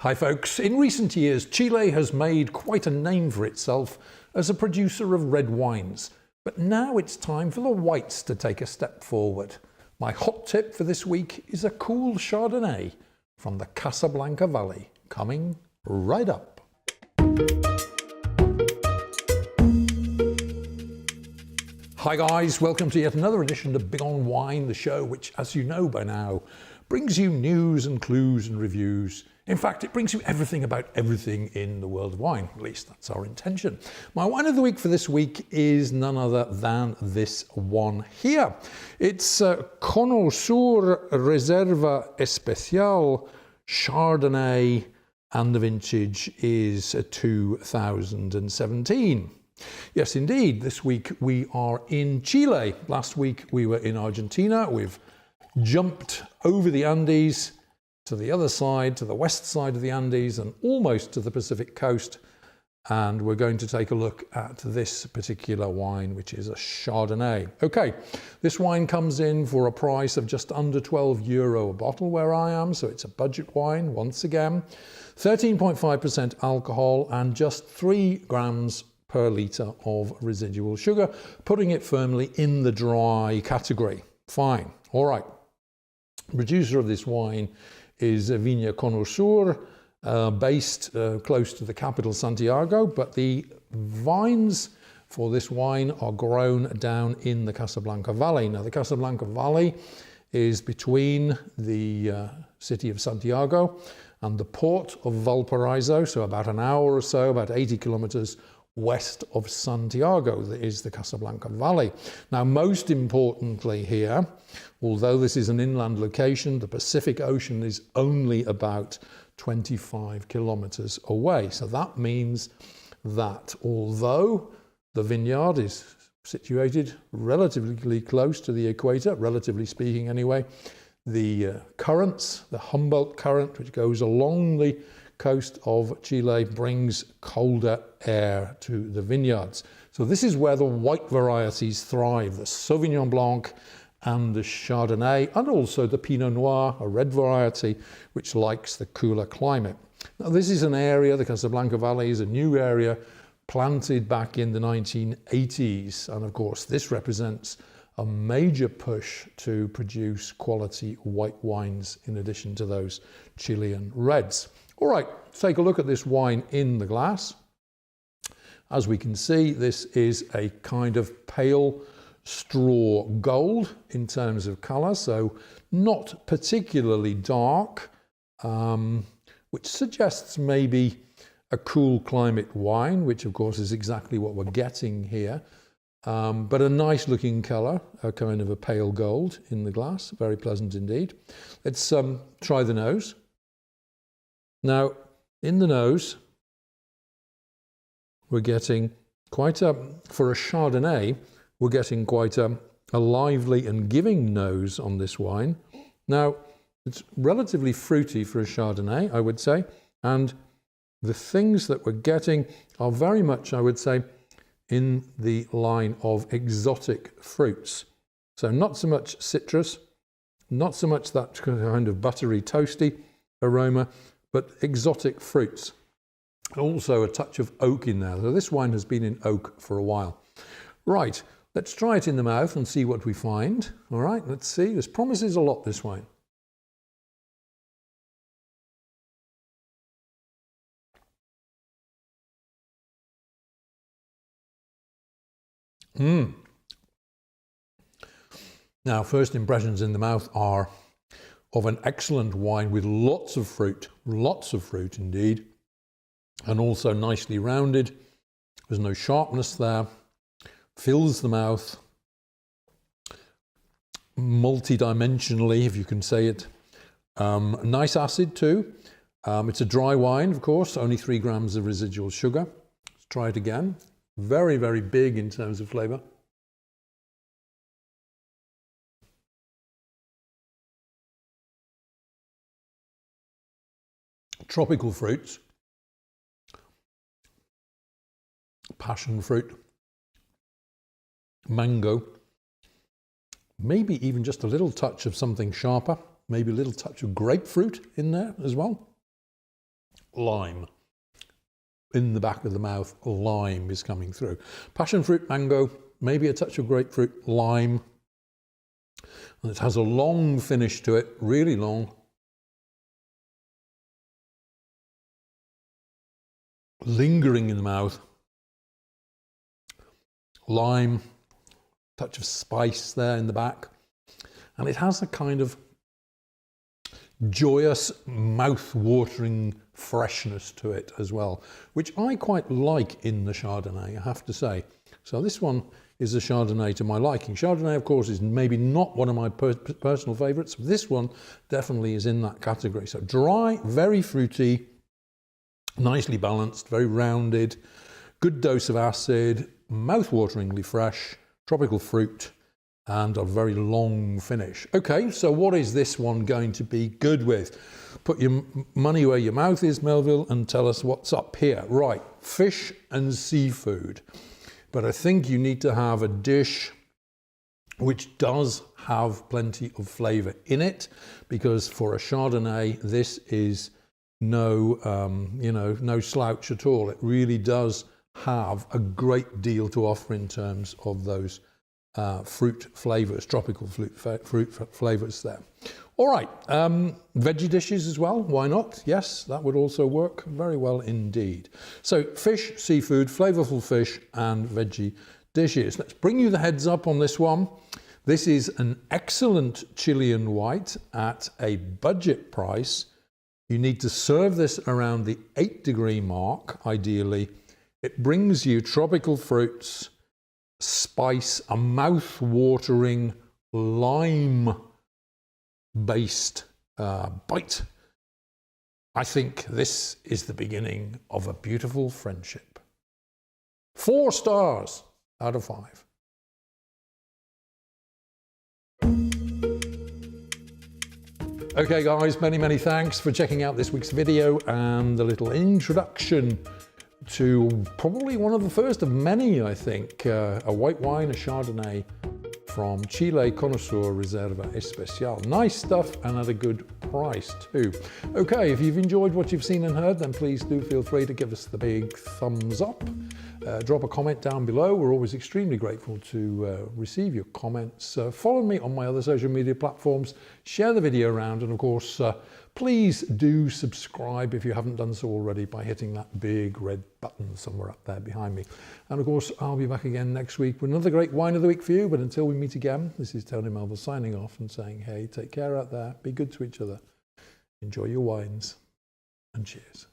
Hi folks, in recent years Chile has made quite a name for itself as a producer of red wines, but now it's time for the whites to take a step forward. My hot tip for this week is a cool Chardonnay from the Casablanca Valley, coming right up. Hi guys, welcome to yet another edition of Big on Wine, the show which, as you know by now, brings you news and clues and reviews. In fact, it brings you everything about everything in the world of wine. At least that's our intention. My wine of the week for this week is none other than this one here. It's Cono Sur Reserva Especial Chardonnay, and the vintage is 2017. Yes, indeed. This week we are in Chile. Last week we were in Argentina. We've jumped over the Andes to the other side, to the west side of the Andes and almost to the Pacific coast. And we're going to take a look at this particular wine, which is a Chardonnay. Okay, this wine comes in for a price of just under €12 a bottle where I am, so it's a budget wine once again. 13.5% alcohol and just 3 grams per litre of residual sugar, putting it firmly in the dry category. Fine, all right. Producer of this wine is Viña Cono Sur, based close to the capital Santiago, but the vines for this wine are grown down in the Casablanca Valley. Now the Casablanca Valley is between the city of Santiago and the port of Valparaiso, so about an hour or so, about 80 kilometers west of Santiago, that is the Casablanca Valley. Now, most importantly here, although this is an inland location, the Pacific Ocean is only about 25 kilometers away. So that means that although the vineyard is situated relatively close to the equator, relatively speaking anyway, the currents, the Humboldt current, which goes along the coast of Chile, brings colder air to the vineyards. So this is where the white varieties thrive, the Sauvignon Blanc and the Chardonnay, and also the Pinot Noir, a red variety, which likes the cooler climate. Now this is an area, the Casablanca Valley is a new area planted back in the 1980s. And of course, this represents a major push to produce quality white wines in addition to those Chilean reds. All right, let's take a look at this wine in the glass. As we can see, this is a kind of pale straw gold in terms of colour, so not particularly dark, which suggests maybe a cool climate wine, which of course is exactly what we're getting here. But a nice looking colour, a kind of a pale gold in the glass, very pleasant indeed. Let's try the nose. Now, in the nose, we're getting quite a, for a Chardonnay, we're getting quite a lively and giving nose on this wine. Now, it's relatively fruity for a Chardonnay, I would say, and the things that we're getting are very much, I would say, in the line of exotic fruits. So not so much citrus, not so much that kind of buttery, toasty aroma, but exotic fruits. Also a touch of oak in there. So this wine has been in oak for a while. Right, let's try it in the mouth and see what we find. All right, let's see. This promises a lot, this wine. Now, first impressions in the mouth are of an excellent wine with lots of fruit indeed, and also nicely rounded. There's no sharpness there, fills the mouth multi-dimensionally, if you can say it. Nice acid too. It's a dry wine, of course, only 3 grams of residual sugar. Let's try it again. Very, very big in terms of flavour. Tropical fruits, passion fruit, mango, maybe even just a little touch of something sharper, maybe a little touch of grapefruit in there as well. lime. In the back of the mouth, lime is coming through. Passion fruit, mango, maybe a touch of grapefruit, lime. And it has a long finish to it, really long. Lingering in the mouth. Lime, touch of spice there in the back. And it has a kind of joyous, mouth-watering freshness to it as well, which I quite like in the Chardonnay, I have to say. So this one is a Chardonnay to my liking. Chardonnay, of course, is maybe not one of my personal favourites. This one definitely is in that category. So dry, very fruity, nicely balanced, very rounded, good dose of acid, mouth-wateringly fresh, tropical fruit, and a very long finish. Okay, so what is this one going to be good with? Put your money where your mouth is, Melville, and tell us what's up here. Right, fish and seafood. But I think you need to have a dish which does have plenty of flavour in it, because for a Chardonnay, this is no slouch at all. It really does have a great deal to offer in terms of those fruit flavours, tropical fruit flavours there. All right, veggie dishes as well, why not? Yes, that would also work very well indeed. So fish, seafood, flavourful fish and veggie dishes. Let's bring you the heads up on this one. This is an excellent Chilean white at a budget price. You need to serve this around the 8-degree mark, ideally. It brings you tropical fruits, spice, a mouth-watering lime-based bite. I think this is the beginning of a beautiful friendship. 4 stars out of 5. Okay guys, many thanks for checking out this week's video and the little introduction to probably one of the first of many, I think, a white wine, a Chardonnay from Chile, Cono Sur Reserva Especial. Nice stuff and at a good price too. Okay, if you've enjoyed what you've seen and heard, then please do feel free to give us the big thumbs up. Drop a comment down below. We're always extremely grateful to receive your comments. Follow me on my other social media platforms, share the video around, and of course, please do subscribe if you haven't done so already by hitting that big red button somewhere up there behind me. And of course, I'll be back again next week with another great wine of the week for you. But until we meet again, this is Tony Melville signing off and saying, hey, take care out there, be good to each other, enjoy your wines, and cheers.